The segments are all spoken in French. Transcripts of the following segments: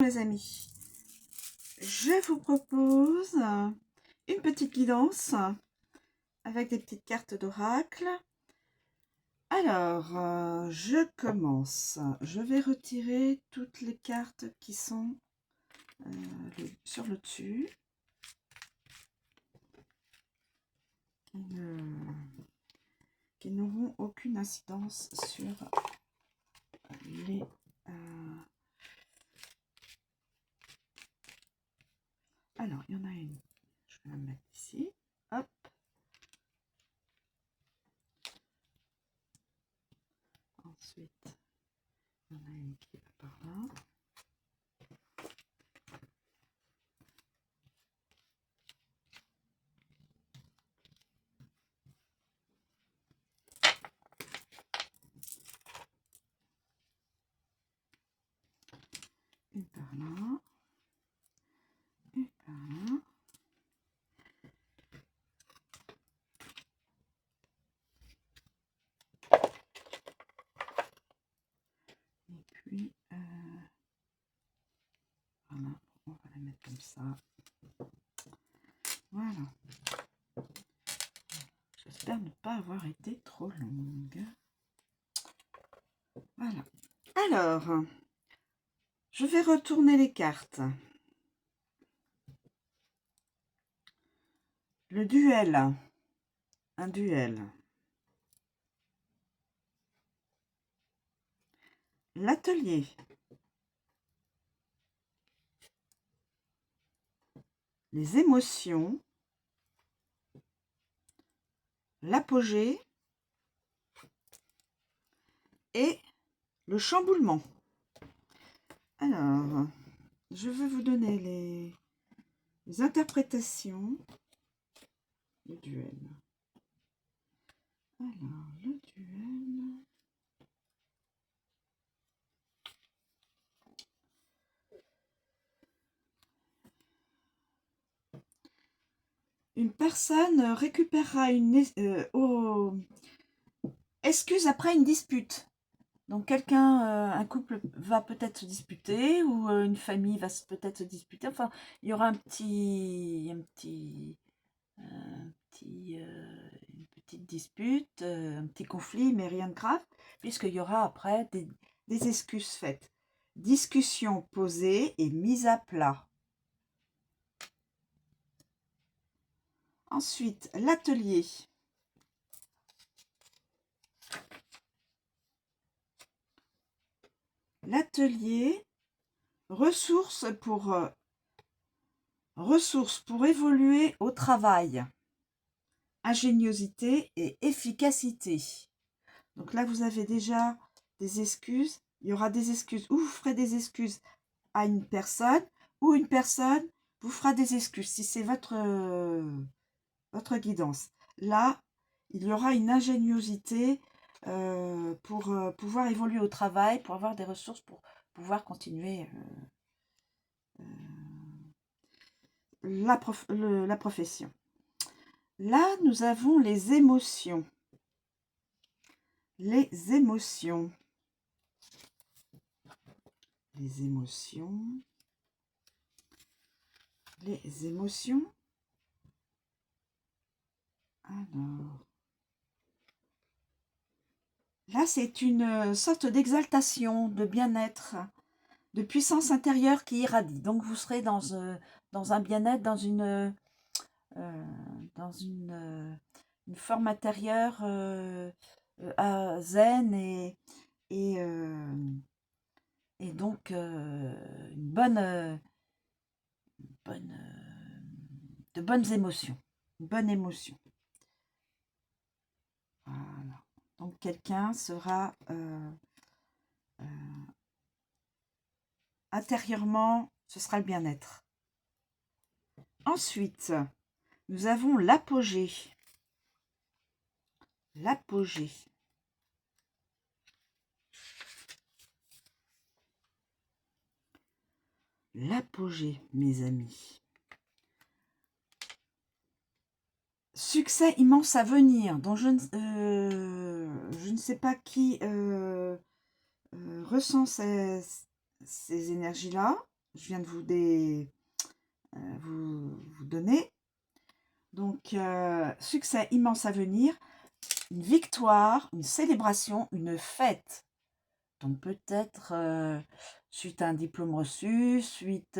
Les amis, je vous propose une petite guidance avec des petites cartes d'oracle. Alors, je commence. Je vais retirer toutes les cartes qui sont sur le dessus. Qui n'auront aucune incidence sur les... Alors, il y en a une. Je vais la mettre ici. Hop. Ensuite, il y en a une qui va par là. Une par là. Une par là. Et puis, voilà, on va la mettre comme ça. Voilà. J'espère ne pas avoir été trop longue. Voilà. Alors, je vais retourner les cartes. Le duel. Un duel. L'atelier. Les émotions. L'apogée. Et le chamboulement. Alors, je vais vous donner les interprétations du duel. Alors, le duel. Une personne récupérera une excuse après une dispute. Donc quelqu'un, un couple va peut-être se disputer ou une famille va peut-être se disputer. Enfin, il y aura une petite dispute, un petit conflit, mais rien de grave, puisqu'il y aura après des excuses faites. Discussion posée et mise à plat. Ensuite, l'atelier. L'atelier, ressources pour évoluer au travail. Ingéniosité et efficacité. Donc là, vous avez déjà des excuses. Il y aura des excuses. Ou vous ferez des excuses à une personne, ou une personne vous fera des excuses, si c'est votre guidance. Là, il y aura une ingéniosité pour pouvoir évoluer au travail, pour avoir des ressources, pour pouvoir continuer la profession. Là, nous avons les émotions. Les émotions. Les émotions. Les émotions. Alors. Là, c'est une sorte d'exaltation, de bien-être, de puissance intérieure qui irradie. Donc, vous serez dans un bien-être, dans une forme intérieure zen et donc de bonnes émotions, une bonne émotion. Voilà. Donc quelqu'un sera intérieurement, ce sera le bien-être. Ensuite, nous avons l'apogée. L'apogée. L'apogée, mes amis. Succès immense à venir, dont je ne sais pas qui ressent ces énergies-là. je viens de vous donner. Donc, succès immense à venir, une victoire, une célébration, une fête. Donc peut-être suite à un diplôme reçu, suite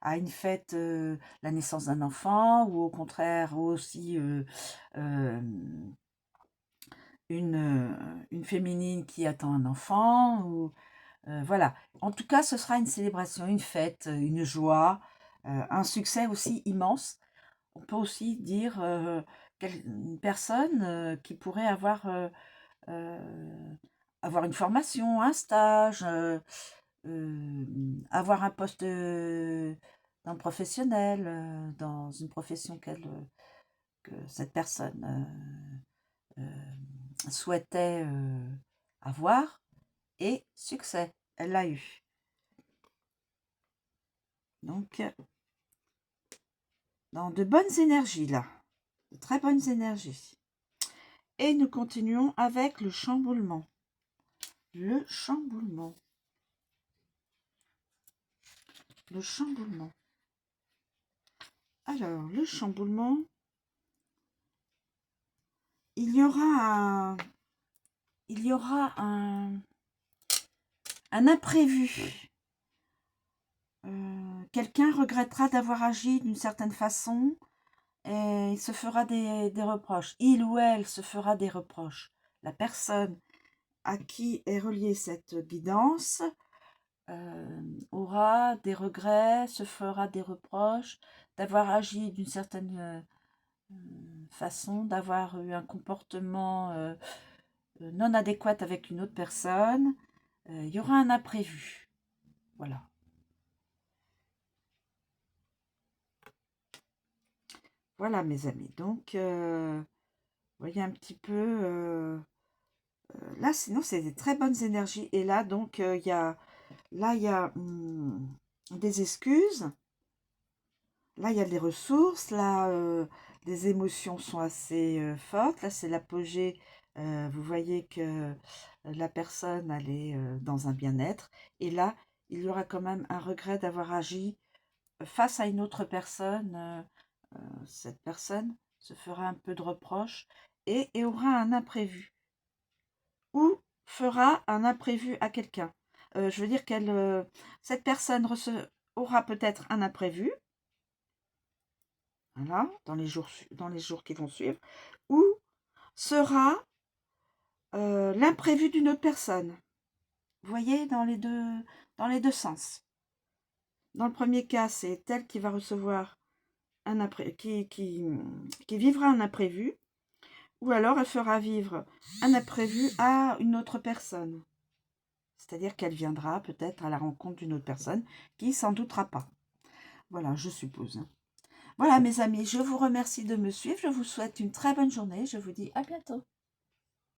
à une fête, la naissance d'un enfant, ou au contraire aussi une féminine qui attend un enfant, ou voilà. En tout cas, ce sera une célébration, une fête, une joie, un succès aussi immense. On peut aussi dire une personne qui pourrait avoir une formation, un stage, avoir un poste dans le professionnel, dans une profession que cette personne souhaitait avoir, et succès, elle l'a eu. Donc, dans de bonnes énergies là, de très bonnes énergies. Et nous continuons avec le chamboulement. Le chamboulement. Le chamboulement. Alors, le chamboulement, il y aura un imprévu. Quelqu'un regrettera d'avoir agi d'une certaine façon et il se fera des reproches. Il ou elle se fera des reproches. La personne à qui est reliée cette guidance aura des regrets, se fera des reproches d'avoir agi d'une certaine façon, d'avoir eu un comportement non adéquat avec une autre personne. Il y aura un imprévu. Voilà. Voilà mes amis. Donc, voyez un petit peu... là, sinon, c'est des très bonnes énergies. Et là, donc, il y a des excuses. Là, il y a des ressources. Là, les émotions sont assez fortes. Là, c'est l'apogée. Vous voyez que la personne, elle est dans un bien-être. Et là, il y aura quand même un regret d'avoir agi face à une autre personne. Cette personne se fera un peu de reproche et aura un imprévu. Ou fera un imprévu à quelqu'un. Je veux dire cette personne aura peut-être un imprévu. Voilà, dans les jours qui vont suivre, ou sera l'imprévu d'une autre personne. Vous voyez, dans les deux sens. Dans le premier cas, c'est elle qui va recevoir qui vivra un imprévu, ou alors elle fera vivre un imprévu à une autre personne. C'est-à-dire qu'elle viendra peut-être à la rencontre d'une autre personne qui s'en doutera pas. Voilà, je suppose. Voilà mes amis, je vous remercie de me suivre. Je vous souhaite une très bonne journée. Je vous dis à bientôt.